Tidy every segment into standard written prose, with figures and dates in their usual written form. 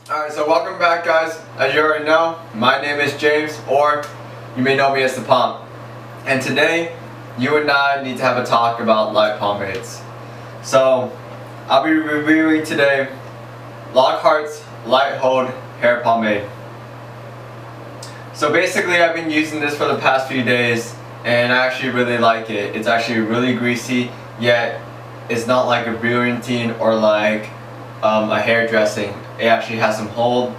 Alright, so welcome back guys. As you already know, my name is James, or you may know me as the Pomp. And today, you and I need to have a talk about light pomades. So, I'll be reviewing today Lockhart's Light Hold Hair Pomade. So basically I've been using this for the past few days and I actually really like it. It's actually really greasy, yet it's not like a brilliantine or like a hair dressing. It actually has some hold,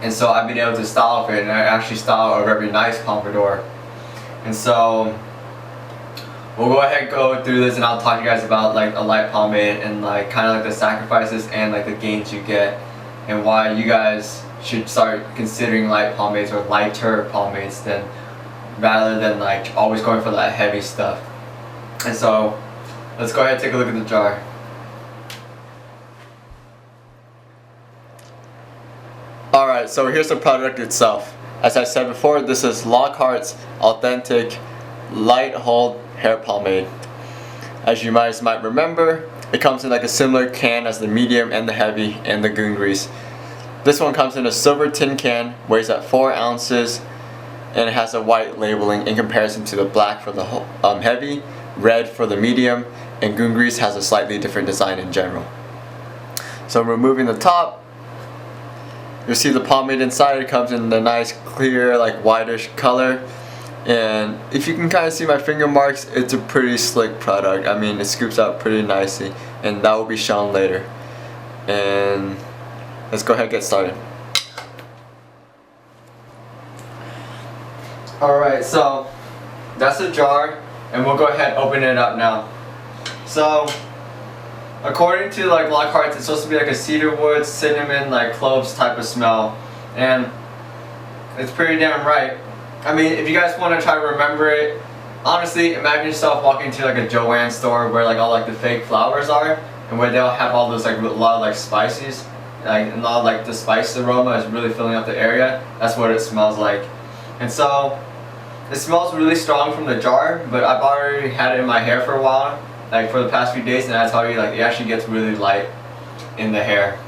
and so I've been able to style it, and I actually style a very nice pompadour. And so we'll go ahead and go through this, and I'll talk to you guys about like a light pomade and like kind of like the sacrifices and like the gains you get, and why you guys should start considering light pomades or lighter pomades than rather than like always going for that heavy stuff. And so let's go ahead and take a look at the jar. Alright, so here's the product itself. As I said before, this is Lockhart's Authentic Light Hold Hair Pomade. As you guys might remember, it comes in like a similar can as the medium and the heavy and the goon grease. This one comes in a silver tin can, weighs at 4 ounces, and it has a white labeling in comparison to the black for the heavy, red for the medium, and goon grease has a slightly different design in general. So removing the top, you'll see the pomade inside. It comes in a nice clear like whitish color, and if you can kind of see my finger marks, it's a pretty slick product. I mean, it scoops out pretty nicely, and that will be shown later. And let's go ahead and get started. Alright, so that's the jar, and we'll go ahead and open it up now. So according to like Lockhart, it's supposed to be like a cedar wood, cinnamon, like cloves type of smell, and it's pretty damn right. I mean, if you guys want to try to remember it, honestly, imagine yourself walking to like a Joann store where like all like the fake flowers are, and where they'll have all those like a lot of like spices, like and all like the spice aroma is really filling up the area. That's what it smells like, and so it smells really strong from the jar. But I've already had it in my hair for a while, like for the past few days, and I tell you, like it actually gets really light in the hair,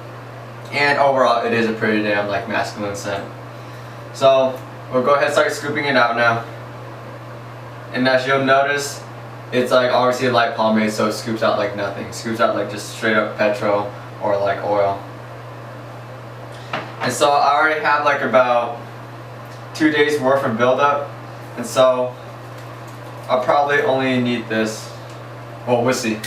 and overall it is a pretty damn like masculine scent. So we'll go ahead and start scooping it out now, and as you'll notice, it's like obviously a light pomade, so it scoops out like nothing. It scoops out like just straight up petrol or like oil. And so I already have like about 2 days worth of buildup, and so I'll probably only need this. Well, we'll see.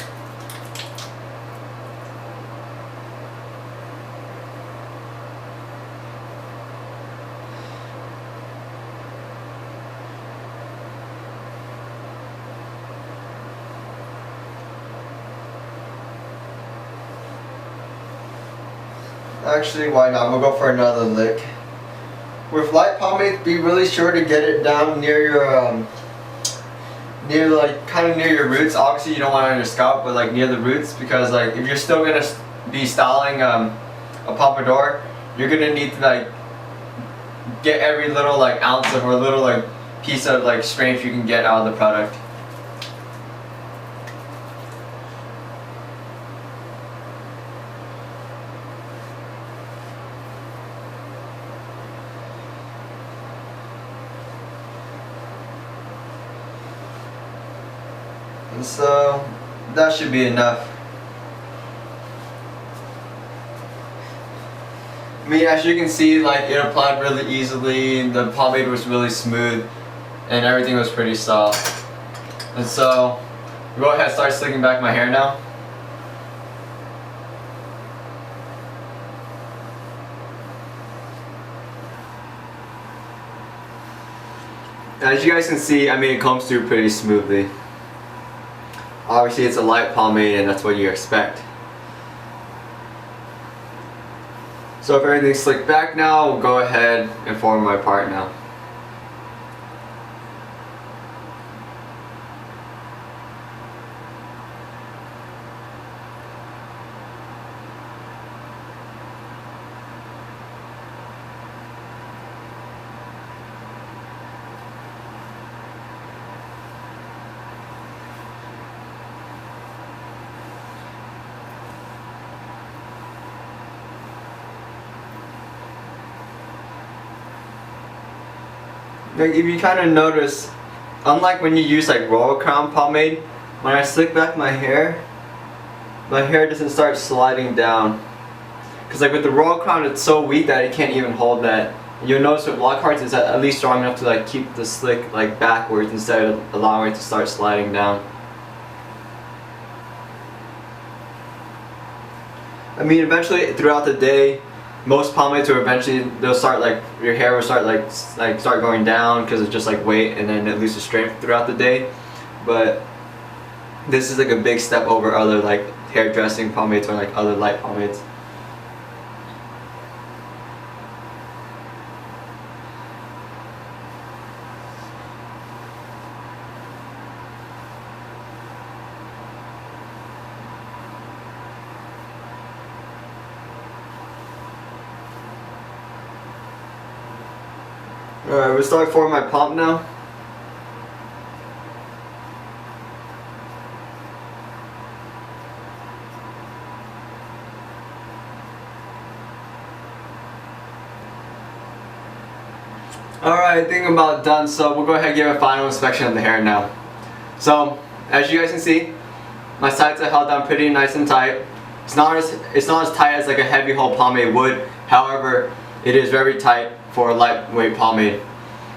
Actually, why not? We'll go for another lick. With light pomade, be really sure to get it down near your kind of near your roots. Obviously you don't want it on your scalp, but like near the roots, because like if you're still gonna be styling a pompadour, you're gonna need to like get every little like ounce of or little like piece of like strength you can get out of the product. And so that should be enough. I mean, as you can see, like it applied really easily, the pomade was really smooth, and everything was pretty soft. And so we'll go ahead and start slicking back my hair now. As you guys can see, I mean, it combs through pretty smoothly. Obviously it's a light pomade, and that's what you expect. So if everything's slicked back now, we'll go ahead and form my part now. Like if you kind of notice, unlike when you use like Royal Crown pomade, when I slick back my hair doesn't start sliding down. Because like with the Royal Crown, it's so weak that it can't even hold that. You'll notice with Lockhart's it's at least strong enough to like keep the slick like backwards instead of allowing it to start sliding down. I mean, eventually throughout the day, most pomades will eventually they'll start like your hair will start like start going down because it's just like weight, and then it loses strength throughout the day. But this is like a big step over other like hair dressing pomades or like other light pomades. Alright, we'll start forming my pomp now. Alright, I think I'm about done, so we'll go ahead and give a final inspection of the hair now. So, as you guys can see, my sides are held down pretty nice and tight. It's not as tight as like a heavy hold pomade would. However, it is very tight for a lightweight pomade.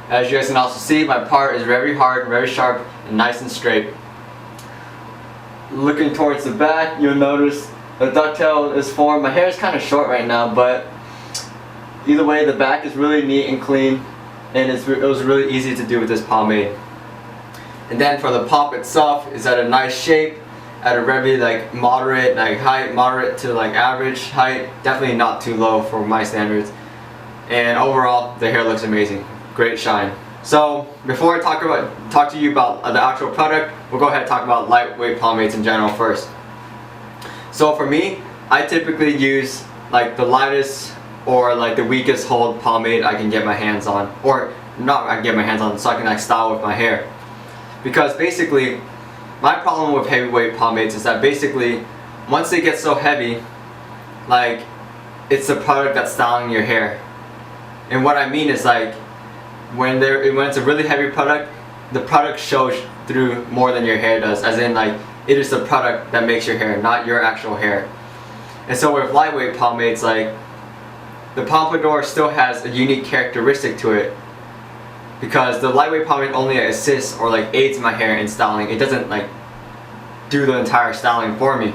As you guys can also see, my part is very hard, very sharp, and nice and straight. Looking towards the back, you'll notice the ducktail is formed. My hair is kind of short right now, but either way, the back is really neat and clean, and it was really easy to do with this pomade. And then for the pomp itself, it's at a nice shape, at a very like moderate like height, moderate to like average height, definitely not too low for my standards. And overall, the hair looks amazing. Great shine. So before I talk to you about the actual product, we'll go ahead and talk about lightweight pomades in general first. So for me, I typically use like the lightest or like the weakest hold pomade I can get my hands on, or not I can get my hands on, so I can like style with my hair. Because basically, my problem with heavyweight pomades is that basically, once they get so heavy, like it's the product that's styling your hair. And what I mean is like, when it's a really heavy product, the product shows through more than your hair does, as in like it is the product that makes your hair, not your actual hair. And so with lightweight pomades, like the pompadour still has a unique characteristic to it, because the lightweight pomade only assists or like aids my hair in styling. It doesn't like do the entire styling for me.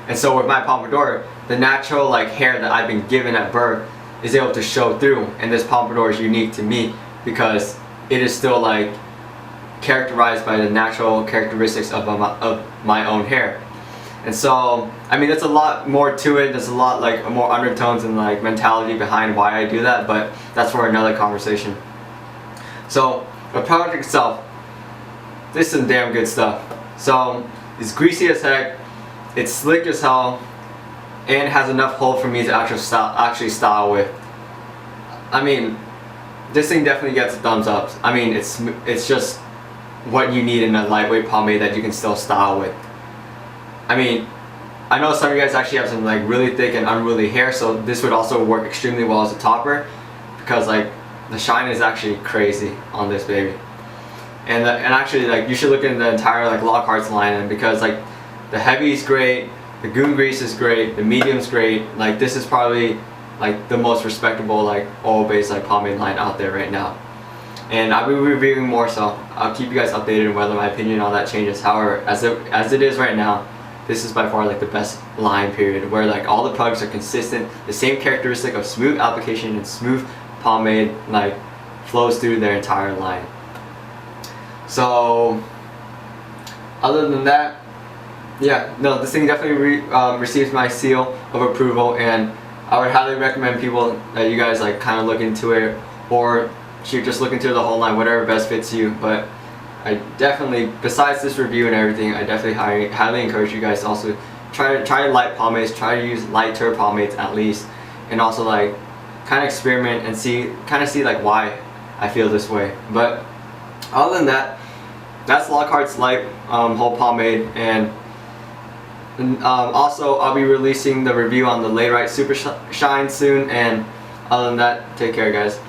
And so with my pompadour, the natural like hair that I've been given at birth is able to show through, and this pompadour is unique to me because it is still like characterized by the natural characteristics of my own hair. And so, I mean, there's a lot more to it. There's a lot like more undertones and like mentality behind why I do that, but that's for another conversation. So the product itself, this is some damn good stuff. So it's greasy as heck, it's slick as hell, and has enough hold for me to actually style with. I mean, this thing definitely gets a thumbs up. I mean, it's just what you need in a lightweight pomade that you can still style with. I mean, I know some of you guys actually have some like really thick and unruly hair, so this would also work extremely well as a topper, because like the shine is actually crazy on this baby. And actually, like, you should look in the entire like Lockhart's line, and because like the heavy is great, the goon grease is great, the medium's great. Like this is probably like the most respectable like oil-based like pomade line out there right now. And I'll be reviewing more, so I'll keep you guys updated on whether my opinion on that changes. However, as it is right now, this is by far like the best line period, where like all the products are consistent, the same characteristic of smooth application and smooth pomade like flows through their entire line. So other than that, yeah, no, this thing definitely receives my seal of approval, and I would highly recommend people that you guys like kind of look into it, or should just look into the whole line, whatever best fits you. But I definitely, besides this review and everything, I definitely highly encourage you guys to also try light pomades, try to use lighter pomades at least, and also like kind of experiment and see like why I feel this way. But other than that, that's Lockhart's light whole pomade. And also I'll be releasing the review on the Laterite Super Shine soon. And other than that, take care guys.